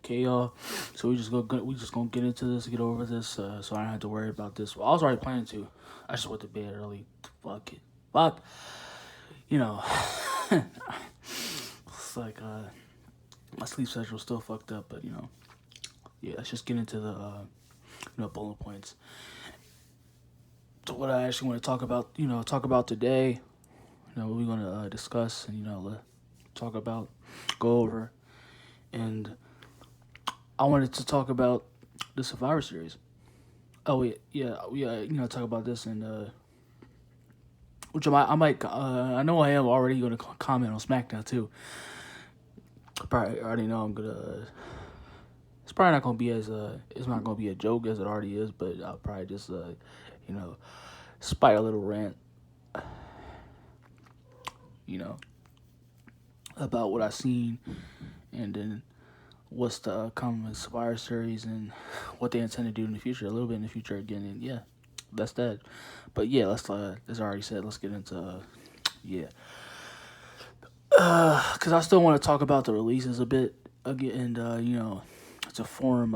Okay, y'all. So we just gonna get into this, get over this, so I don't have to worry about this. Well, I was already planning to. I just went to bed early. Fuck it. Fuck. You know, it's like my sleep schedule's still fucked up, but yeah. Let's just get into the bullet points. So what I actually want to talk about today. What we're gonna discuss and talk about, go over, and I wanted to talk about the Survivor Series. Oh yeah, talk about this and which I know I am already going to comment on SmackDown too. Probably already know I'm gonna. It's probably not gonna be it's not gonna be a joke as it already is, but I'll probably just you know, spite a little rant, you know, about what I seen, and then what's to come with Survivor Series and what they intend to do in the future, a little bit in the future again, and yeah, that's that. But yeah, let's as I already said, let's get into yeah, because I still want to talk about the releases a bit again, and to form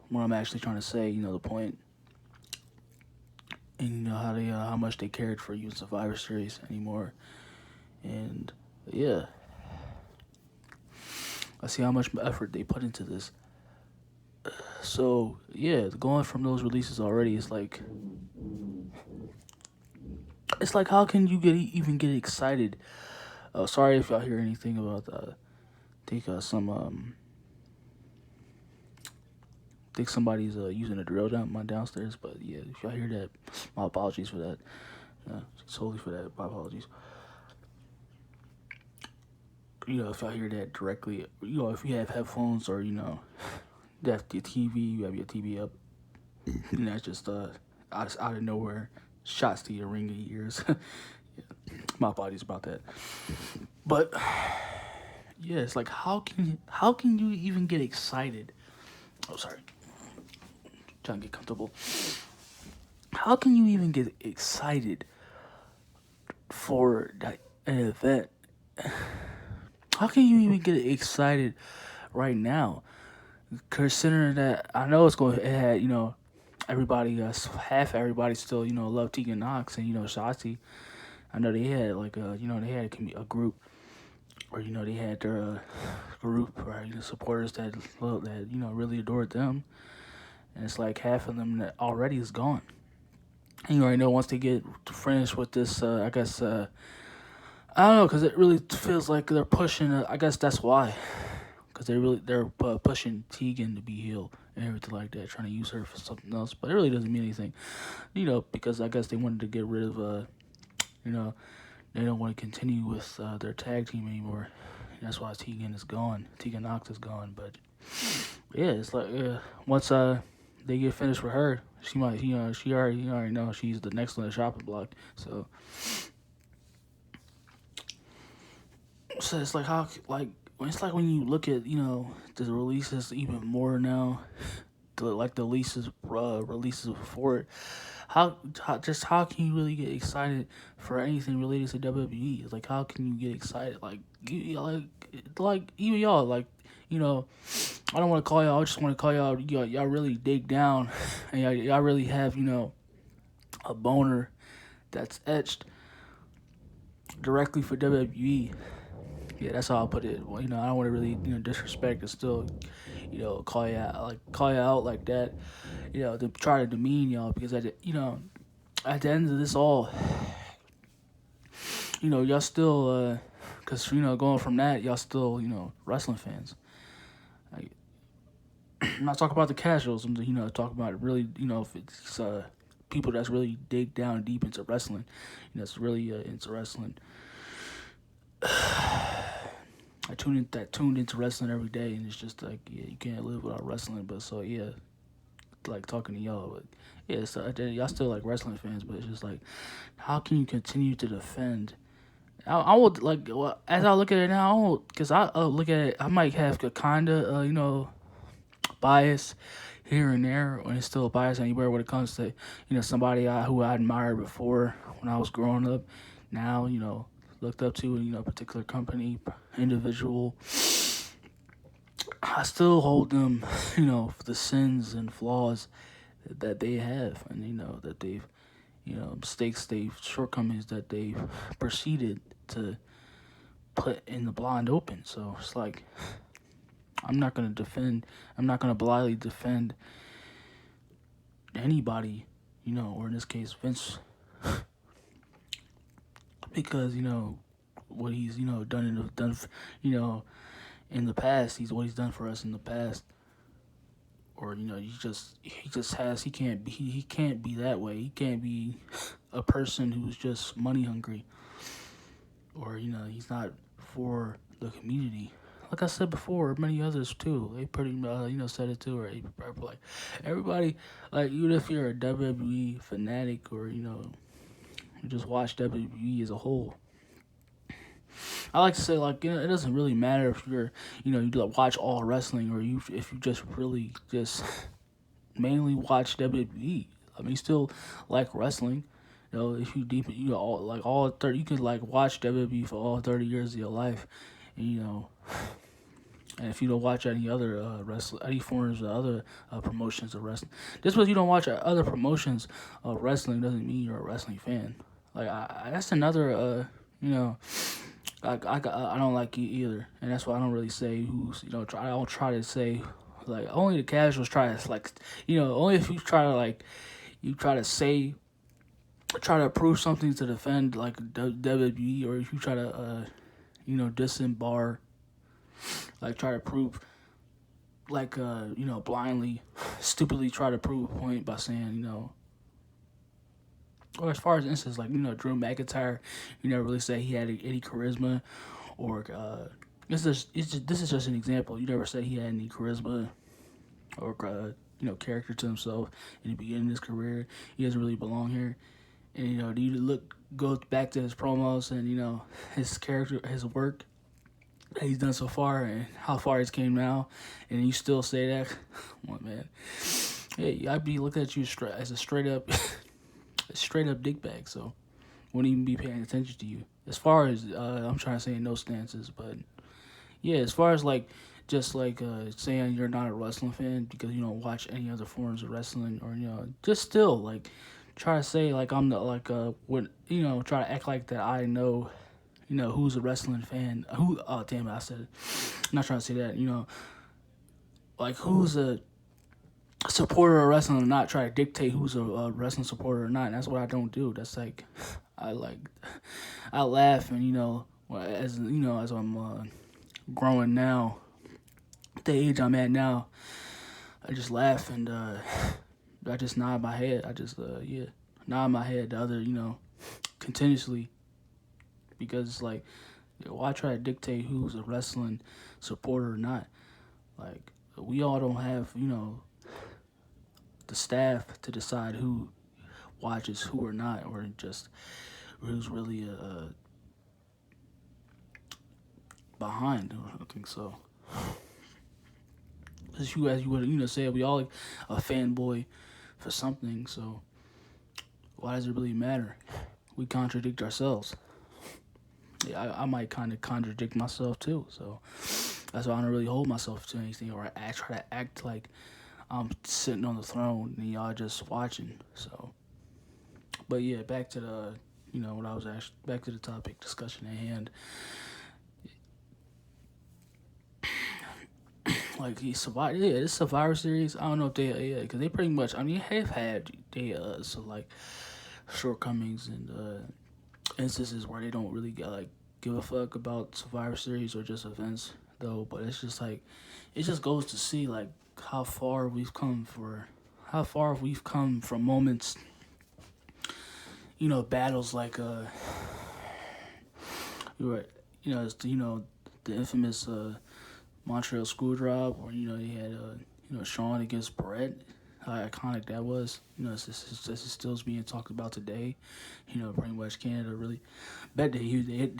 what I'm actually trying to say, the point, and how they how much they cared for you in Survivor Series anymore, and yeah, I see how much effort they put into this. So yeah, going from those releases already, it's like how can you even get excited? Sorry if y'all hear anything about think think somebody's using a drill down my downstairs, but yeah, if y'all hear that, my apologies for that. Solely for that, my apologies. If y'all hear that directly, if you have headphones or that's your TV, you have your TV up, and that's just out of nowhere, shots to your ringing ears. Yeah, my apologies about that. But yeah, it's like how can you even get excited? Oh, sorry, trying to get comfortable. How can you even get excited for an event? How can you even get excited right now? Considering that I know it had everybody half everybody still love Tegan Knox and Shotzi. I know they had they had a group where they had their group right supporters that really adored them, and it's like half of them that already is gone. And you already know once they get finished with this, I guess I don't know because it really feels like they're pushing. I guess that's why, because they're pushing Tegan to be healed and everything like that, trying to use her for something else. But it really doesn't mean anything, because I guess they wanted to get rid of you know, they don't want to continue with their tag team anymore. That's why Tegan is gone. Tegan Knox is gone. But yeah, it's like once they get finished with her, she might she already you already know she's the next on the shopping block. So it's like how it's like when you look at the releases even more now, the releases before it. How can you really get excited for anything related to WWE? Like how can you get excited? Like even y'all I don't want to call y'all. I just want to call y'all really dig down, and y'all really have a boner that's etched directly for WWE. Yeah, that's how I'll put it. Well, I don't want to really, disrespect and still, call you out like that, to try to demean y'all because at the end of this all, y'all still, cause going from that, y'all still, wrestling fans. Like, I'm not talking about the casuals. I'm, talking about really, if it's people that's really dig down deep into wrestling, that's really into wrestling. Tuned into wrestling every day, and it's just like yeah, you can't live without wrestling. But so yeah, like talking to y'all, but yeah, so y'all still like wrestling fans, but it's just like, how can you continue to defend? I would like as I look at it now, because I look at it, I might have a kinda bias here and there, and it's still a bias anywhere when it comes to somebody who I admired before when I was growing up. Now looked up to a particular company, individual, I still hold them, for the sins and flaws that they have, and that they've, mistakes, they've shortcomings that they've proceeded to put in the blind open. So it's like I'm not gonna defend. I'm not gonna blindly defend anybody, or in this case Vince, because what he's done in the past. He's what he's done for us in the past, or he can't be that way. He can't be a person who's just money hungry, or he's not for the community. Like I said before, many others too. They pretty said it too, or like everybody, like even if you're a WWE fanatic, or you just watch WWE as a whole. I like to say, like, it doesn't really matter if you're you like watch all wrestling, or if you just really just mainly watch WWE. I mean, you still like wrestling. If you deep, all like all 30, you could like watch WWE for all 30 years of your life, and and if you don't watch any other any forms of other promotions of wrestling, just because you don't watch other promotions of wrestling doesn't mean you're a wrestling fan. Like that's another I don't like it either, and that's why I don't really say who's I don't try to say like only the casuals try to like only if you try to like you try to say try to prove something to defend like WWE, or if you try to disembar, like try to prove like blindly stupidly try to prove a point by saying or as far as instance like Drew McIntyre, you never really say he had any charisma, or this is just an example. You never said he had any charisma or character to himself in the beginning of his career. He doesn't really belong here. And do you go back to his promos and his character, his work that he's done so far, and how far he's came now, and you still say that? Come on, man. Hey, I'd be looking at you as a straight up dickbag. So wouldn't even be paying attention to you. As far as I'm trying to say no stances, but yeah, as far as like just like saying you're not a wrestling fan because you don't watch any other forms of wrestling, or just still like try to say like I'm the like what try to act like that I know who's a wrestling fan, who oh damn it I said it. I'm not trying to say that like who's a supporter of wrestling or not, try to dictate who's a wrestling supporter or not. And that's what I don't do. That's like I laugh, and as as I'm growing now, at the age I'm at now, I just laugh, and I just nod my head. I just nod my head to other continuously, because it's like why try to dictate who's a wrestling supporter or not? Like we all don't have the staff to decide who watches who or not, or just who's really behind. I don't think so. As you would say, we all a fanboy for something. So why does it really matter? We contradict ourselves. Yeah, I might kind of contradict myself too. So that's why I don't really hold myself to anything, or I try to act like I'm sitting on the throne and y'all just watching. So, but yeah, back to the what I was actually back to the topic discussion at hand. Like he survived. Yeah, this Survivor Series. I don't know if they because they pretty much. I mean, have had they so like shortcomings and instances where they don't really give a fuck about Survivor Series or just events though. But it's just like it just goes to see like how far we've come from moments. Battles like it's the infamous Montreal Screwjob, or they had Shawn against Brett. How iconic that was. This is still being talked about today. Pretty much Canada really bet they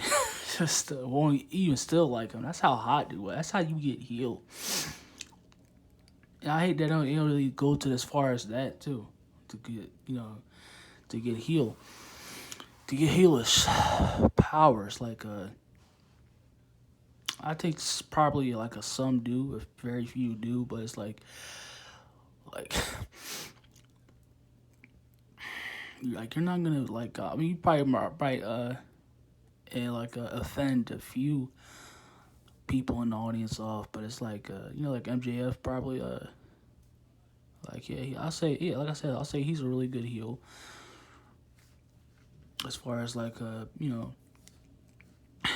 just won't even still like him. That's how hot they were. That's how you get healed. And I hate that they don't really go to as far as that too, to get to get healed, healish powers like I think probably like a some do, if very few do, but it's like like you're not gonna like. I mean, you probably and like offend a few people in the audience off, but it's like like MJF probably like yeah, I'll say yeah, like I said, I'll say he's a really good heel as far as like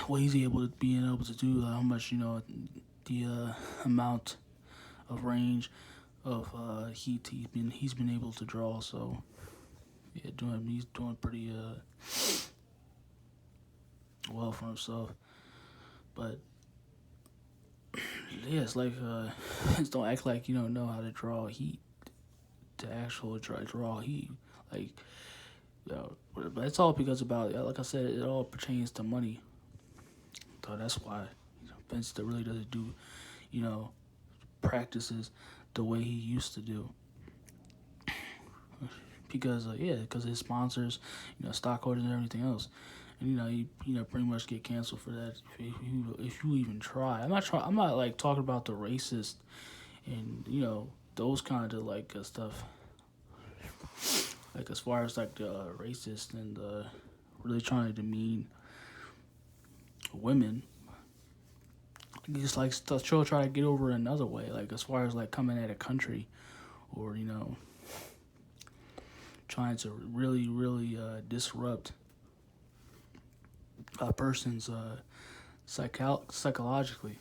what he's able to do, how much the amount of range of heat he's been able to draw. So yeah, he's doing pretty well for himself. But yeah, it's like just don't act like you don't know how to draw heat, to actual draw heat. Like but it's all because about like I said, it all pertains to money. So that's why Vince really doesn't do you know practices the way he used to do. Because because his sponsors, stockholders and everything else, and you pretty much get canceled for that if you even try. I'm not like talking about the racist and those kind of like stuff. Like as far as like the racist and really trying to demean women, just like still try to get over another way. Like as far as like coming at a country, or trying to really disrupt a person's psychologically.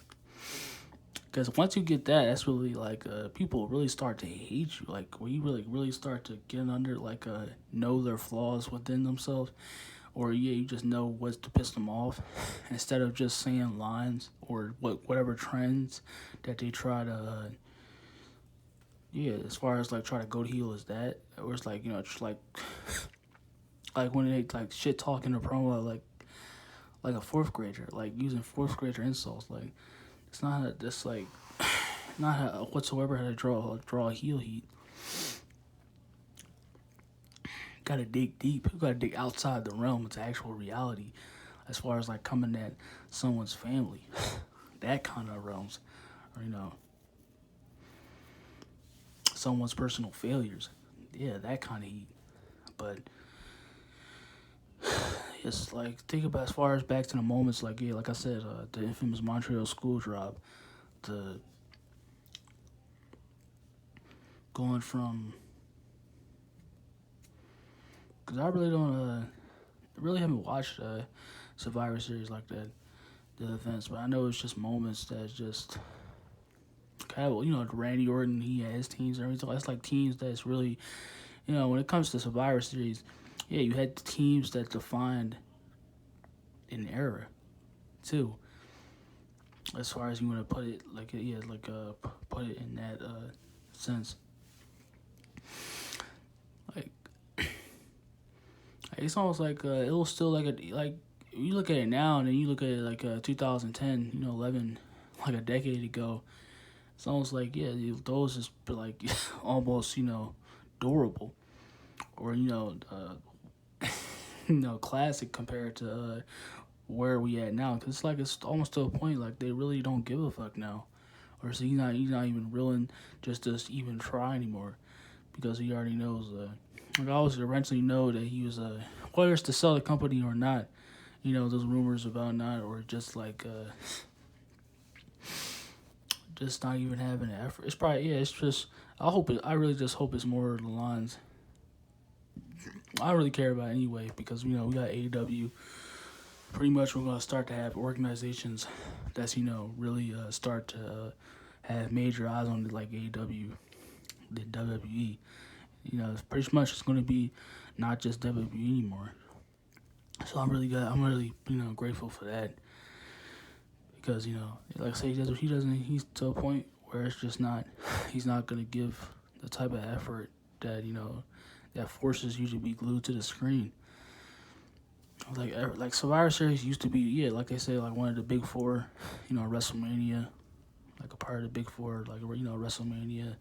Because once you get that, that's really like people really start to hate you. Like when you really start to get under like know their flaws within themselves, or you just know what's to piss them off, instead of just saying lines or whatever trends that they try to. As far as like try to go to heel is that, or it's like just like like when they like shit talking a promo like a fourth grader, like using fourth grader insults. Like it's not just like not whatsoever how to draw heel heat. You gotta dig deep. You gotta dig outside the realm into actual reality, as far as like coming at someone's family, that kind of realms, or someone's personal failures. Yeah, that kind of heat. But it's like think about as far as back to the moments like like I said, the infamous Montreal school drop, the going from because I really don't really haven't watched Survivor Series like that, the events, but I know it's just moments that just kind of Randy Orton, he had his teams and everything. That's like teams that's really when it comes to Survivor Series, yeah, you had teams that defined an era too. As far as you want to put it, like put it in that sense. Like it's almost like it was still like like you look at it now and then you look at it like 2010, 11, like a decade ago. It's almost like those is like almost durable, or classic compared to where we at now. Cause it's like it's almost to a point like they really don't give a fuck now, or so he's not even willing just to even try anymore, because he already knows. Like I always eventually know that he was whether it's to sell the company or not. Those rumors about not, or just like just not even having an effort. It's probably it's just I really just hope it's more of the lines I really care about anyway, because we got AEW. Pretty much we're gonna start to have organizations that's really start to have major eyes on it, like AEW, the WWE. Pretty much it's gonna be not just WWE anymore. So I'm really grateful for that, because like I say, he's to a point where it's just not he's not gonna give the type of effort that that forces you to be glued to the screen. Like Survivor Series used to be, like they say, like one of the big four, WrestleMania, like a part of the big four, like WrestleMania,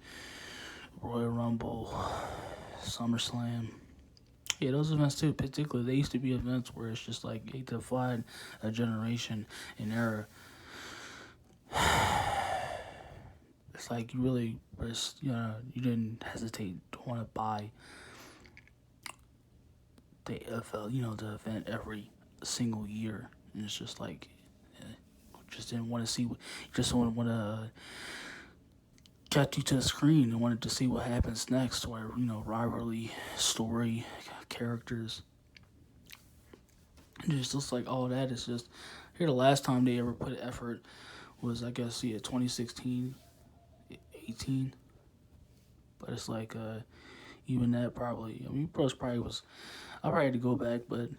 Royal Rumble, SummerSlam. Yeah, those events too, particularly, they used to be events where it's just like they defied a generation, an era. It's like you really, you didn't hesitate to want to buy the NFL, the event every single year. And it's just like, just didn't want to see, just don't want to got you to the screen and wanted to see what happens next, where rivalry, story, characters. And just looks like all that is just here. The last time they ever put effort was, I guess, 2016, 18. But it's like even that probably. I mean, Bros probably was. I probably had to go back, but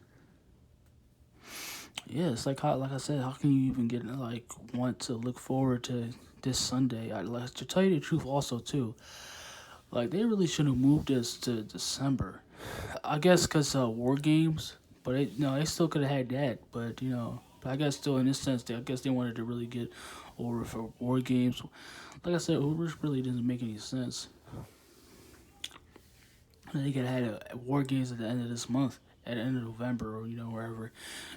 yeah, it's like like I said, how can you even get like want to look forward to this Sunday? I like to tell you the truth, also too. Like they really should have moved this to December. I guess because war games, but they still could have had that. But I guess still in this sense, I guess they wanted to really get over for war games. Like I said, which really doesn't make any sense. They could have had a war games at the end of this month, at the end of November, or wherever.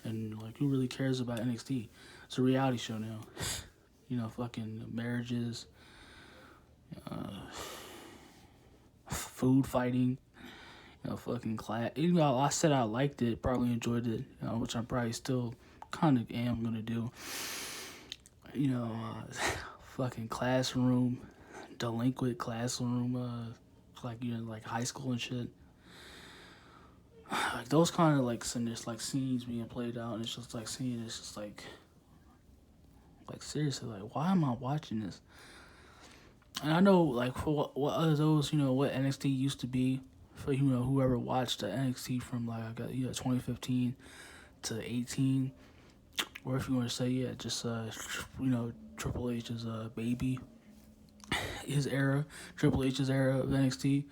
And like, who really cares about NXT? It's a reality show now. Fucking marriages, food fighting, fucking class. Even though I said I liked it, probably enjoyed it, which I probably still kind of am gonna do. Fucking classroom, delinquent classroom, like high school and shit. Like those kind of like scenes being played out, and it's just like seeing it's just like seriously, like why am I watching this? And I know like for what other those what NXT used to be for whoever watched the NXT from like I got 2015 to 18, or if you want to say just Triple H's baby, his era, Triple H's era of NXT.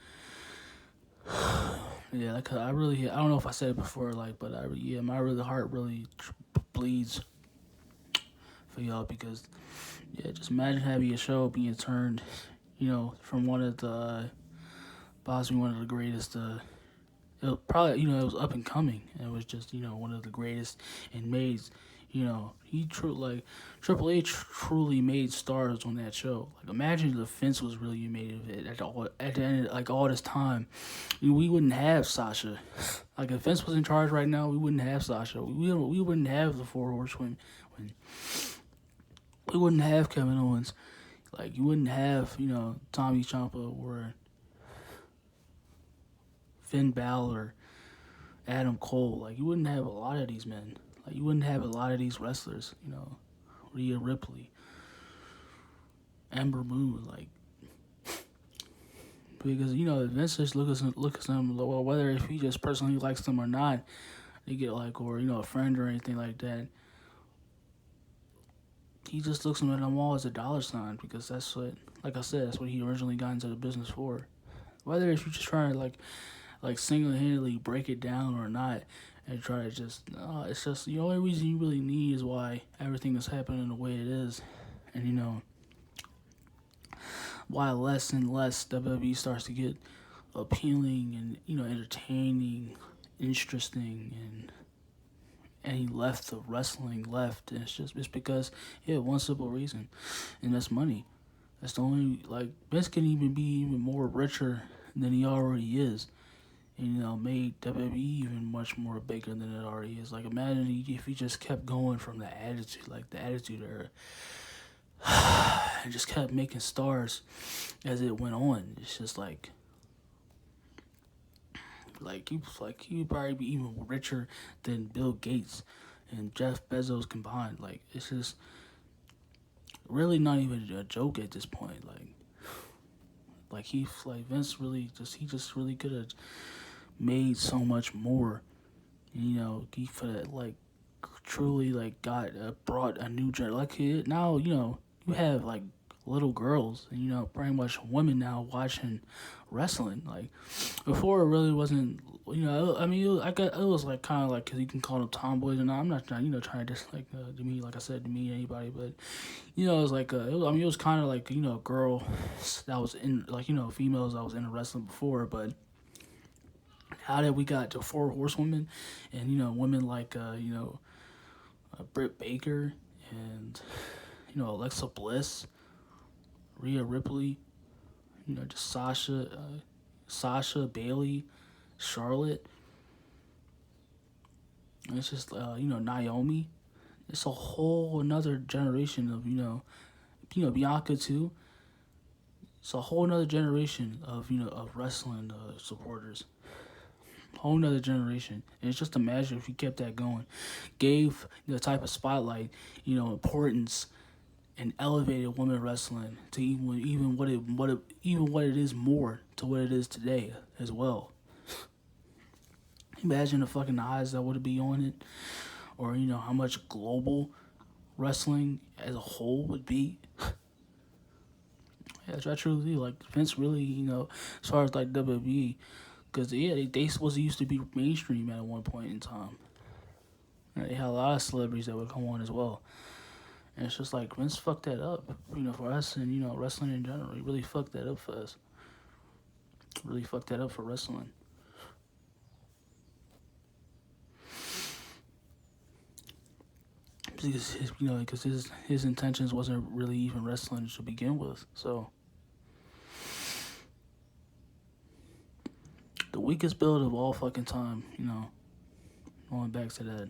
Yeah, like I don't know if I said it before, like, but my heart really bleeds for y'all because just imagine having a show being turned, from one of the possibly one of the greatest. It was probably it was up and coming. And it was just one of the greatest and made. Triple H truly made stars on that show. Like imagine if Vince was really made of it at the end, like all this time, we wouldn't have Sasha. Like if Vince was in charge right now, we wouldn't have Sasha. We wouldn't have the Four Horsemen. We wouldn't have Kevin Owens. Like you wouldn't have Tommy Ciampa or Finn Balor, Adam Cole. Like you wouldn't have a lot of these men. Like you wouldn't have a lot of these wrestlers, Rhea Ripley, Ember Moon, like because Vince just look at them, well, whether if he just personally likes them or not, they get like or a friend or anything like that. He just looks at them all as a dollar sign because that's what, like I said, that's what he originally got into the business for. Whether if you're just trying to like single-handedly break it down or not, and try to just, it's just the only reason you really need is why everything is happening the way it is. And, why less and less WWE starts to get appealing and, entertaining, interesting, and he left the wrestling left. And it's because, one simple reason, and that's money. That's the only, like, Vince can even be even more richer than he already is. And, made WWE even much more bigger than it already is. Like, imagine if he just kept going from the Attitude Era, and just kept making stars as it went on. It's just he would probably be even richer than Bill Gates and Jeff Bezos combined. Like, it's just really not even a joke at this point. Vince really just really could have made so much more. He could have truly brought a new generation. Now you have little girls and pretty much women now watching wrestling. Like before, it really wasn't. I mean, it was kind of because you can call them tomboys, and I'm not trying to just demean, like I said, demean anybody, but it was it was kind of a girl that was in females that was in wrestling before, but now that we got the Four Horsewomen and women like Britt Baker and Alexa Bliss, Rhea Ripley, just Sasha, Bailey, Charlotte. And it's just Naomi. It's a whole another generation of Bianca too. It's a whole another generation of wrestling supporters. Whole nother generation. And it's just imagine if you kept that going, gave the type of spotlight, importance, and elevated women wrestling to even what it is more to what it is today as well. Imagine the fucking eyes that would be on it, or how much global wrestling as a whole would be. Yeah, I truly do. Like Vince really, as far as like WWE, because they supposed to used to be mainstream at one point in time. And they had a lot of celebrities that would come on as well. And it's just like Vince fucked that up, for us and wrestling in general. He really fucked that up for us. Really fucked that up for wrestling. Because his intentions wasn't really even wrestling to begin with. So the weakest build of all fucking time, going back to that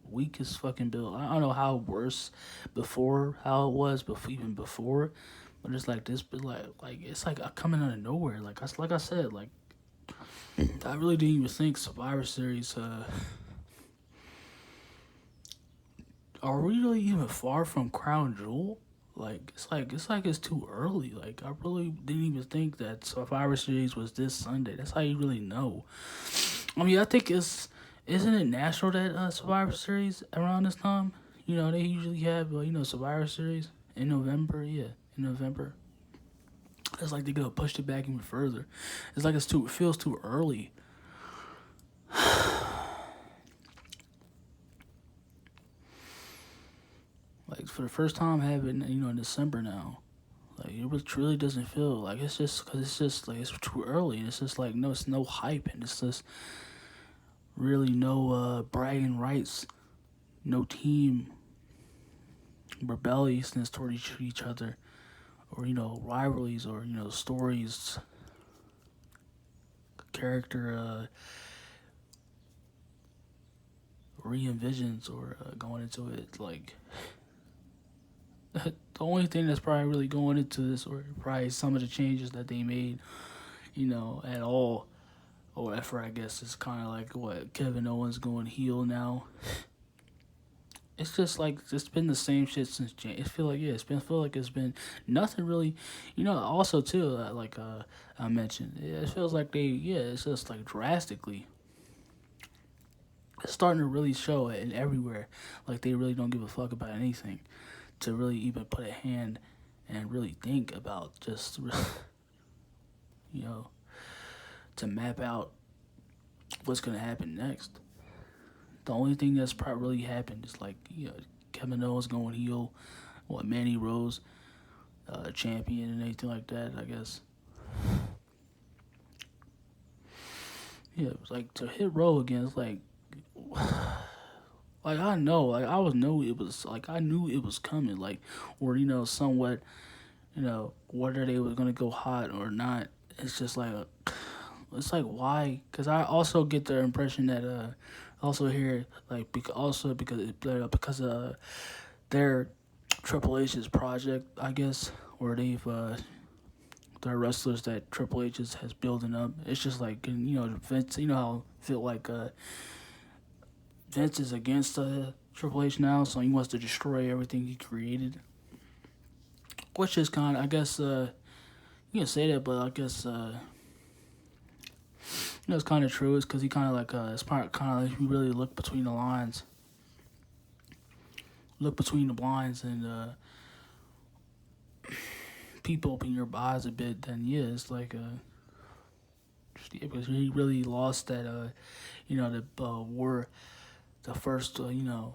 weakest fucking build. I don't know how worse before, how it was before, even before, but it's like this, but like it's like coming out of nowhere. Like I said, like I really didn't even think Survivor Series. Are we really even far from Crown Jewel? Like it's too early. Like I really didn't even think that Survivor Series was this Sunday. That's how you really know. I mean, I think isn't it natural that Survivor Series around this time? They usually have Survivor Series in November. Yeah, in November. It's like they're gonna push it back even further. It's like it feels too early. Like for the first time having in December now, like it really doesn't feel like it's just because it's just like it's too early. And it's just like no, it's no hype, and it's just really no bragging rights, no team rebelliousness toward each other, or rivalries, or stories, character re-envisions, or going into it like. The only thing that's probably really going into this, or probably some of the changes that they made, at all, or effort, I guess, is kind of like what Kevin Owens going heel now. It's just like it's been the same shit since January. It's been nothing really, Also too, like I mentioned, it feels like it's just like drastically. It's starting to really show it and everywhere, like they really don't give a fuck about anything. To really even put a hand and really think about just, to map out what's going to happen next. The only thing that's probably really happened is like, Kevin Owens going heel, Manny Rose, champion and anything like that, I guess. Yeah, it was like to hit Row again, it's like... Like I know, like I knew it was coming, like, or somewhat, whether they were gonna go hot or not. It's just like, it's like why? Because I also get the impression that also hear like because their Triple H's project, I guess, or they've their wrestlers that Triple H has building up. It's just like Vince, how feel like Vince is against Triple H now, so he wants to destroy everything he created. Which is kind of, I guess, you can say that, but I guess, it's kind of true. It's because he kind of like, it's kind of like you really look between the lines. Look between the blinds and people open your eyes a bit, then it's like, because he really lost that, the war. The first, the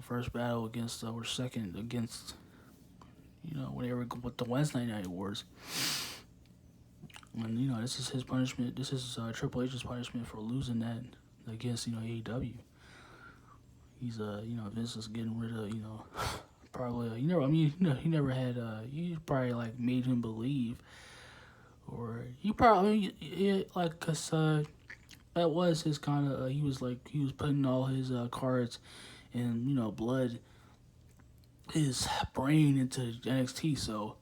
first battle against, or second against, whatever, with the Wednesday Night Wars. And, this is his punishment. This is Triple H's punishment for losing that against, AEW. He's, Vince is getting rid of, Probably, you never. I mean, he never had. You probably like made him believe, or you probably like, cause that was his kind of. He was putting all his cards and blood, his brain into NXT. So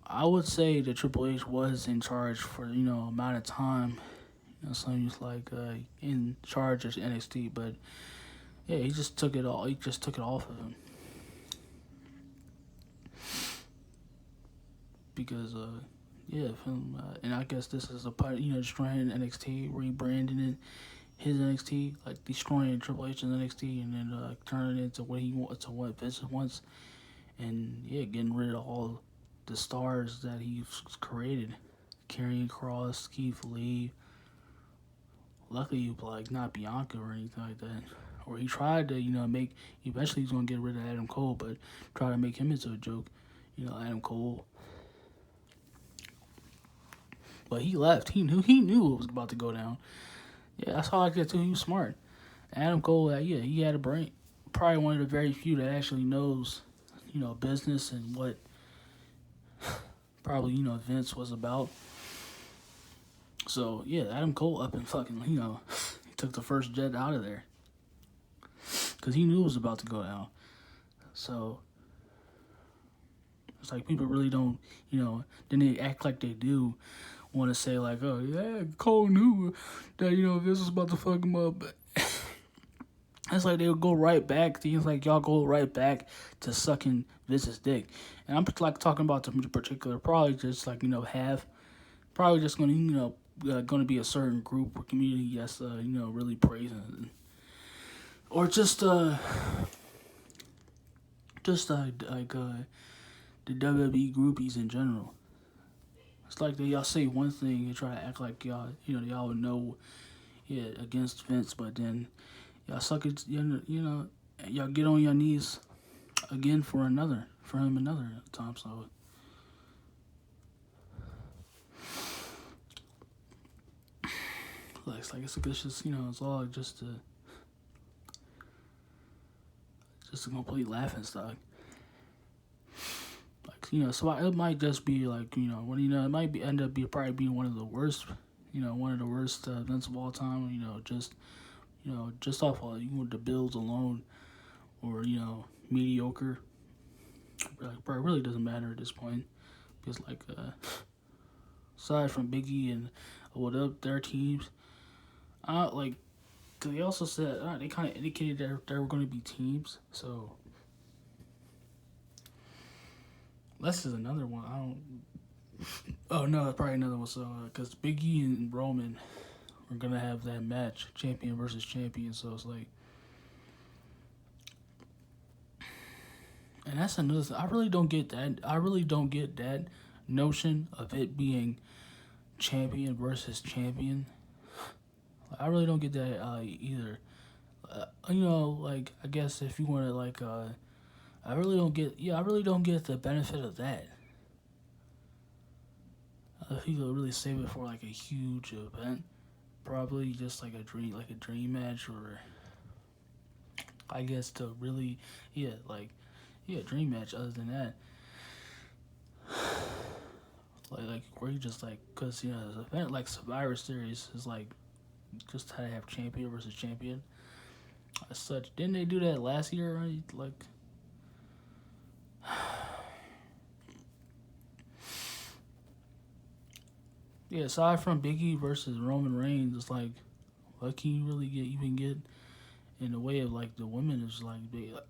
I would say that Triple H was in charge for amount of time. So he's like in charge of NXT, but yeah, he just took it all. He just took it off of him because yeah, and I guess this is a part destroying NXT, rebranding it his NXT, like destroying Triple H's NXT, and then turning it into what he wants, to what Vince wants, and yeah, getting rid of all the stars that he's created, Karrion Kross, Keith Lee. Luckily, like not Bianca or anything like that. Or he tried to, make. Eventually, he's gonna get rid of Adam Cole, but try to make him into a joke. Adam Cole. But he left. He knew it was about to go down. Yeah, that's how I get too. He was smart. Adam Cole, yeah, he had a brain. Probably one of the very few that actually knows, business and what probably Vince was about. So yeah, Adam Cole up and fucking he took the first jet out of there because he knew it was about to go down. So it's like people really don't then they act like they do want to say like, oh yeah, Cole knew that Vince was about to fuck him up. It's like they'll go right back. Things like y'all go right back to sucking Vince's dick, and I'm like talking about the particular, probably just like half, probably just gonna going to be a certain group or community that's really praising, or just like the WWE groupies in general. It's like y'all say one thing and try to act like y'all y'all would know against Vince, but then y'all suck it, y'all get on your knees again for him another time. So it's like it's just it's all just a complete laughing stock. Like so it might just be like it might be end up probably being one of the worst events of all time. Just off of the bills alone, or mediocre. But it really doesn't matter at this point because like aside from Biggie and their teams, like cause they also said they kind of indicated that there were going to be teams. So this is another one. I don't. Oh no, it's probably another one. So because Biggie and Roman are gonna have that match, champion versus champion. So it's like, and that's another thing. I really don't get that. I really don't get that notion of it being champion versus champion. I really don't get that either. Like I guess if you want to like, I really don't get. Yeah, I really don't get the benefit of that. If you could really save it for like a huge event, probably just like a dream match, or I guess to really, dream match. Other than that, like where you just like, cause the event like Survivor Series is like just how to have champion versus champion. As such, didn't they do that last year? Right? Like, yeah. Aside from Biggie versus Roman Reigns, it's like, what can you really even get in the way of like the women? Is like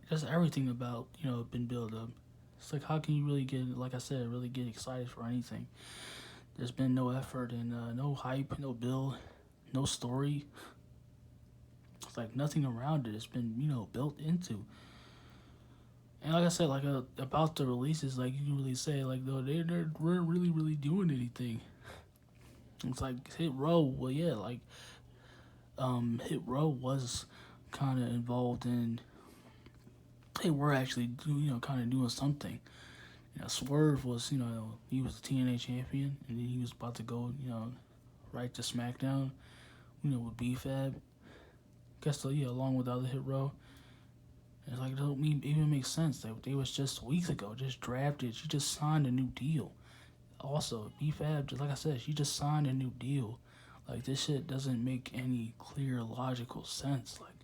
just everything about been built up. It's like how can you really get, like I said, really get excited for anything? There's been no effort and no hype, no build, no story. It's like nothing around it. It's been built into. And like I said, like about the releases, like you can really say like though they weren't really doing anything. It's like Hit Row, well yeah, like Hit Row was kind of involved in. They were actually kind of doing something. Swerve was he was the TNA champion, and then he was about to go right to SmackDown, with B-Fab. Guess so, yeah, along with the other Hit Row. It's like it don't even make sense. They was just weeks ago, just drafted. She just signed a new deal. Also, BFAB, just like I said, she just signed a new deal. Like this shit doesn't make any clear logical sense. Like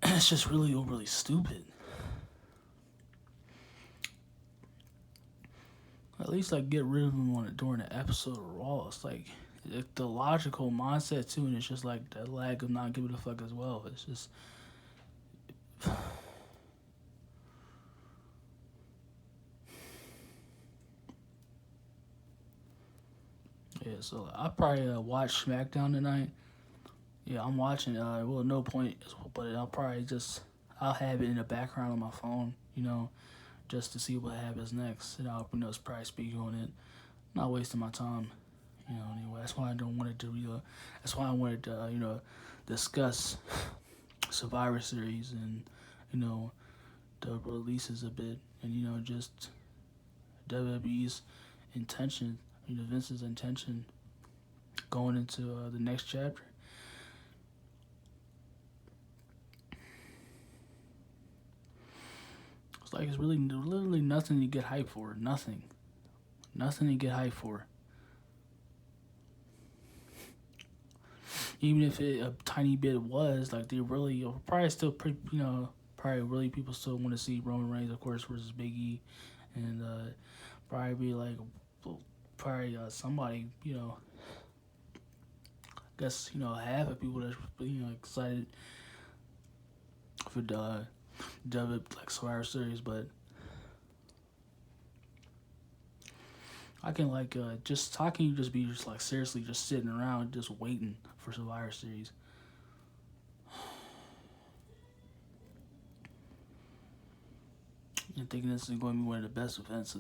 it's just really overly stupid. At least like get rid of him on it during the episode of Raw. It's like the logical mindset too, and it's just like the lack of not giving a fuck as well. It's just yeah. So I probably watch SmackDown tonight. Yeah, I'm watching. Well, no point, but I'll have it in the background on my phone. Just to see what happens next. And I'll probably speak on it. Not wasting my time. Anyway, that's why I don't want it to that's why I wanted to discuss Survivor Series and the releases a bit, and just WWE's intention, Vince's intention going into the next chapter. It's like it's really literally nothing to get hyped for. Nothing to get hyped for. Even if it a tiny bit was, like they really probably still pretty, probably really people still want to see Roman Reigns, of course, versus Big E, and probably be like somebody, I guess half of people that's excited for the like Survivor Series, but how can you just be just like seriously just sitting around just waiting for Survivor Series? And thinking this is going to be one of the best events,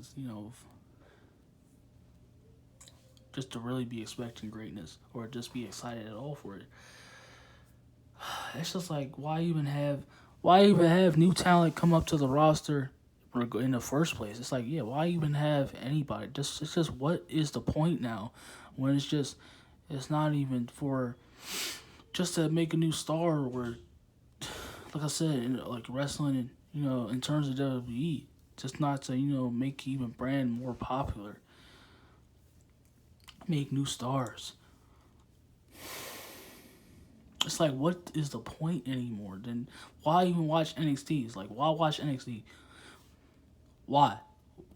just to really be expecting greatness or just be excited at all for it. It's just like why even have new talent come up to the roster in the first place? It's like, yeah, why even have anybody? It's just what is the point now when it's not even for just to make a new star or like I said, like wrestling and in terms of WWE, just not to make even brand more popular, make new stars. It's like, what is the point anymore? Then why even watch NXT? It's like, why watch NXT? Why?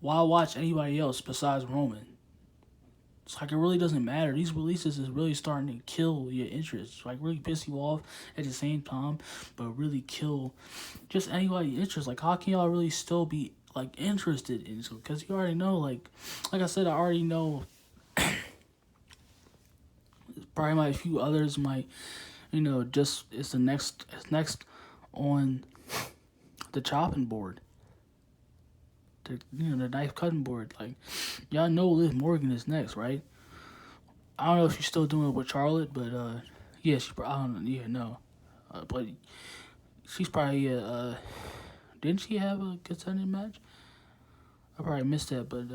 Why watch anybody else besides Roman? It's like it really doesn't matter. These releases is really starting to kill your interest. It's like really piss you off at the same time, but really kill just anybody's interest. Like how can y'all really still be like interested in it? Because you already know, like I said, I already know. Probably a few others might. Just it's next on the chopping board. The knife cutting board. Like y'all know Liv Morgan is next, right? I don't know if she's still doing it with Charlotte, but yeah, I don't know, no. But she's probably didn't she have a contending match? I probably missed that, but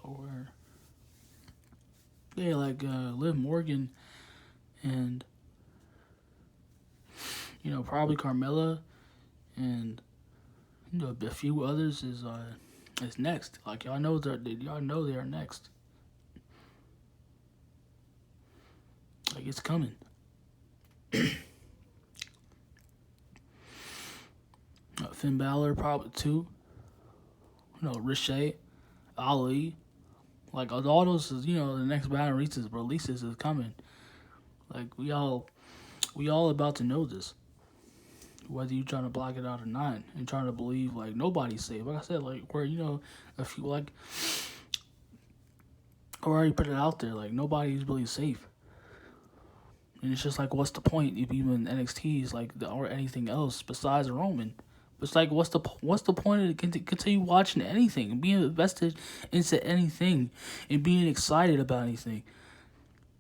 or yeah, like Liv Morgan and probably Carmella and a few others is next. Like y'all know they are next. Like it's coming. Finn Balor probably too. Ricochet, Ali. Like all those is the next battle releases is coming. Like we all about to know this. Whether you trying to block it out or not, and trying to believe like nobody's safe. Like I said, like where a few like I already put it out there, like nobody's really safe. And it's just like, what's the point if even NXT is like or anything else besides Roman? It's like, what's the point of continue watching anything and being invested into anything and being excited about anything?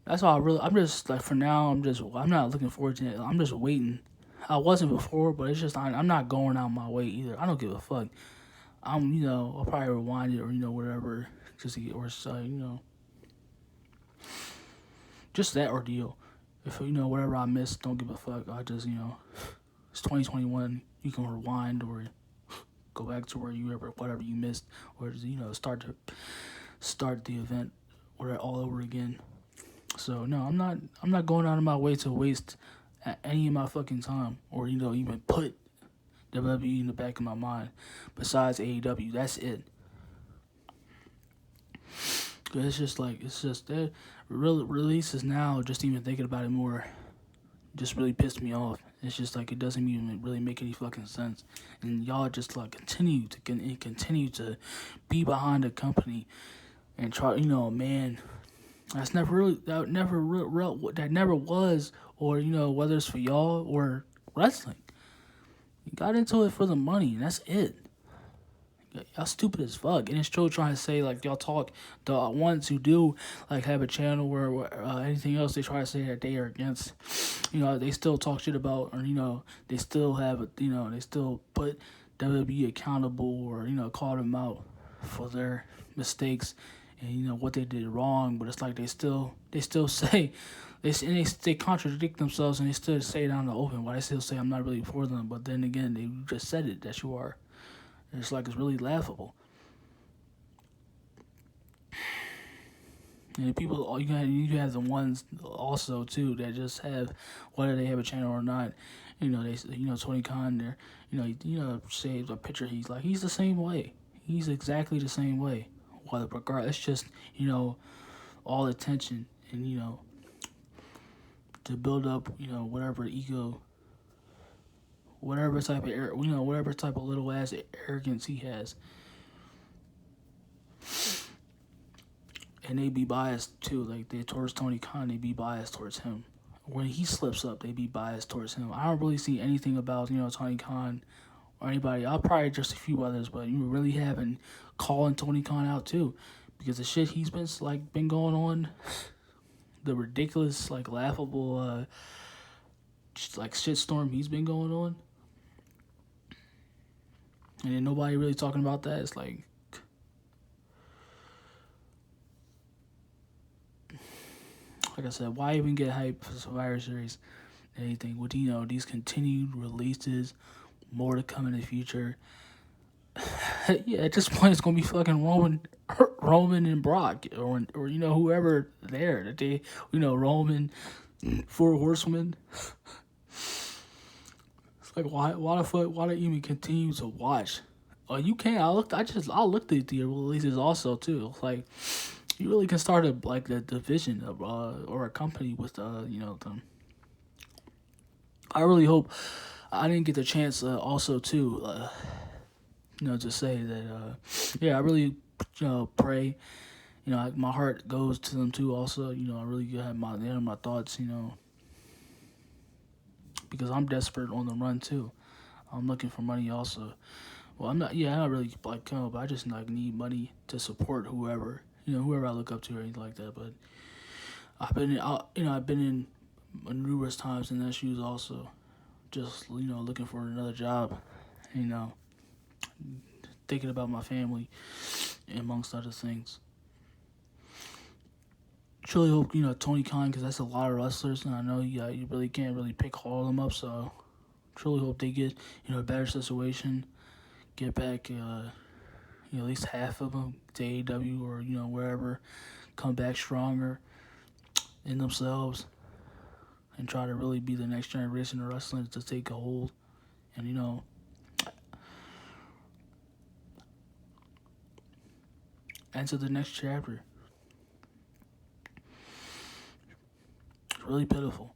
That's all I'm just like for now. I'm not looking forward to it. I'm just waiting. I wasn't before, but it's just I'm not going out my way either. I don't give a fuck. I'll probably rewind it or whatever just to get just that ordeal. if whatever I missed, don't give a fuck. I just it's 2021. You can rewind or go back to whatever you missed, or just start the event or all over again. So no, I'm not going out of my way to waste any of my fucking time or even put WWE in the back of my mind. Besides AEW, that's it. It's just that releases now. Just even thinking about it more, just really pissed me off. It's just like it doesn't even really make any fucking sense, and y'all just like continue to be behind the company and try. Man, that's never really that never was, or whether it's for y'all or wrestling. You got into it for the money, and that's it. Y'all stupid as fuck, and it's still trying to say like y'all talk the ones who do like have a channel or anything else. They try to say that they are against. They still talk shit about, or they still have they still put WWE accountable, or call them out for their mistakes and what they did wrong. But it's like they still say they contradict themselves, and they still say it out in the open. Why they still say I'm not really for them, but then again they just said it that you are. It's like it's really laughable. And people, you have the ones also too that just have, whether they have a channel or not. Tony Khan there. Say a picture. He's the same way. He's exactly the same way. Whether regardless, it's just all attention and to build up whatever ego. Whatever type of whatever type of little ass arrogance he has, and they be biased too. Like they towards Tony Khan, they be biased towards him. When he slips up, they be biased towards him. I don't really see anything about Tony Khan or anybody. I'll probably just a few others, but you really haven't calling Tony Khan out too, because the shit he's been going on, the ridiculous laughable shitstorm he's been going on. And then nobody really talking about that. It's like I said, why even get hype for Survivor Series? Anything with these continued releases, more to come in the future. Yeah, at this point it's gonna be fucking Roman and Brock, or whoever there that they Roman, 4 Horsemen. Like why the fuck? Why do you even continue to watch? You can't. I looked at the releases also too. Like you really can start a division of or a company with them. I really hope I didn't get the chance also too. To say that I really pray. My heart goes to them too. Also, I really have my thoughts. Because I'm desperate on the run too. I'm looking for money also. Well, I'm not really but I just need money to support whoever I look up to or anything like that. But I've been in numerous times in that shoes also, just looking for another job, thinking about my family, amongst other things. Truly hope Tony Khan, because that's a lot of wrestlers, and I know you really can't really pick all of them up. So truly hope they get a better situation, get back at least half of them to AEW or wherever, come back stronger in themselves, and try to really be the next generation of wrestling to take a hold, and enter the next chapter. Really pitiful.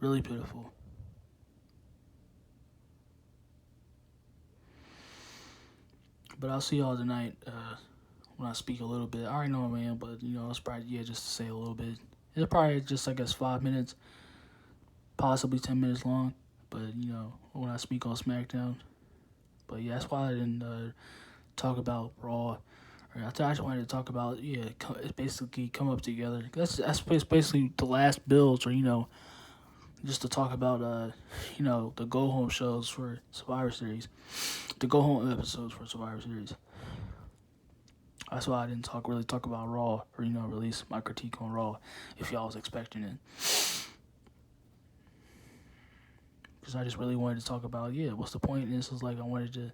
Really pitiful. But I'll see y'all tonight when I speak a little bit. I already know I am, but it's probably just to say a little bit. It's probably just 5 minutes, possibly 10 minutes long. But when I speak on SmackDown. But yeah, that's why I didn't talk about Raw. I just wanted to talk about it's basically come up together. That's basically the last builds, or just to talk about the go home shows for Survivor Series, the go home episodes for Survivor Series. That's why I didn't really talk about Raw or release my critique on Raw if y'all was expecting it. because I just really wanted to talk about, what's the point? And this was like, I wanted to,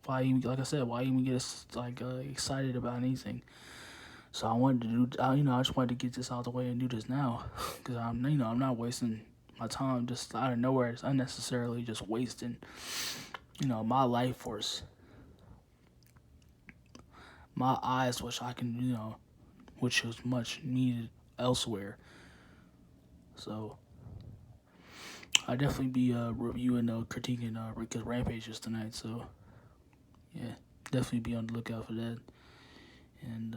why even, like I said, why even get us like excited about anything? So I wanted to do, I just wanted to get this out of the way and do this now, because I'm not wasting my time just out of nowhere. It's unnecessarily just wasting, my life force, my eyes, which I can, which is much needed elsewhere. So I definitely be reviewing, critiquing Rick's Rampages tonight. So yeah, definitely be on the lookout for that. And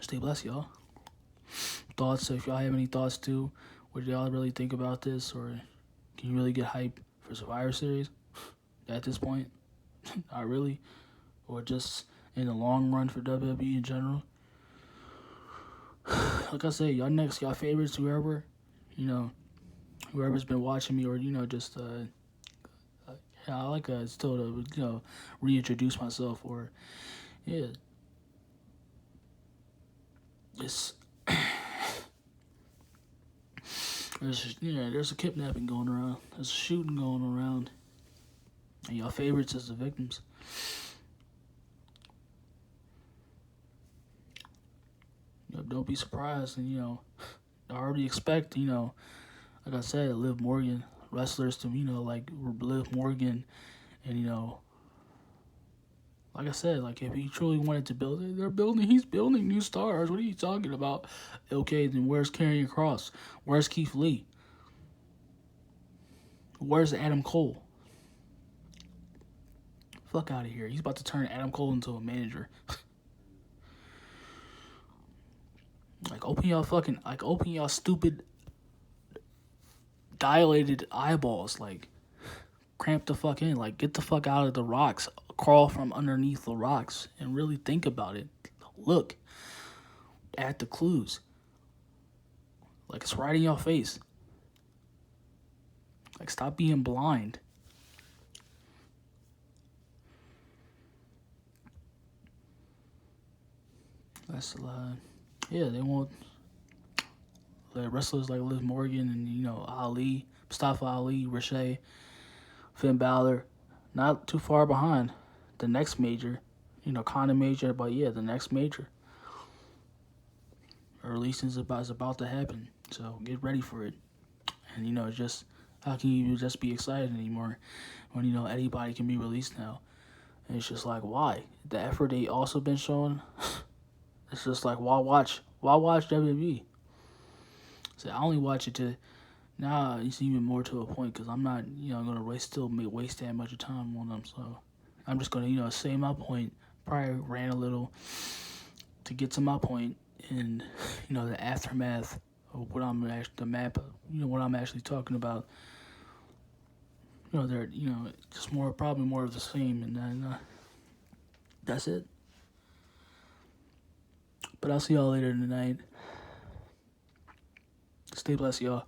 stay blessed, y'all. Thoughts? If y'all have any thoughts too, what do y'all really think about this, or can you really get hype for Survivor Series at this point? Not really, or just in the long run for WWE in general. Like I said, y'all favorites, whoever's been watching me, or just I like still to reintroduce myself, or just there's a kidnapping going around, there's a shooting going around, and y'all favorites as the victims. Don't be surprised, and I already expect, like I said, Liv Morgan wrestlers to, like Liv Morgan, and like I said, like if he truly wanted to build it, he's building new stars. What are you talking about? Okay, then where's Karrion Kross? Where's Keith Lee? Where's Adam Cole? Fuck out of here. He's about to turn Adam Cole into a manager. open y'all stupid dilated eyeballs. Like, cramp the fuck in. Like, get the fuck out of the rocks. Crawl from underneath the rocks and really think about it. Look at the clues. Like, it's right in your face. Like, stop being blind. That's they want wrestlers like Liv Morgan and Ali, Mustafa Ali, Ricochet, Finn Balor, not too far behind the next major, kind of major, but the next major. Release is about to happen, so get ready for it. And just how can you just be excited anymore when anybody can be released now? And it's just like, why? The effort they also been showing. It's just like, why watch WWE? So I only watch it to now. It's even more to a point because I'm not gonna waste that much time on them. So I'm just gonna say my point. Probably ran a little to get to my point, and the aftermath of what I'm actually talking about. They're just probably more of the same, and then that's it. But I'll see y'all later tonight. Stay blessed, y'all.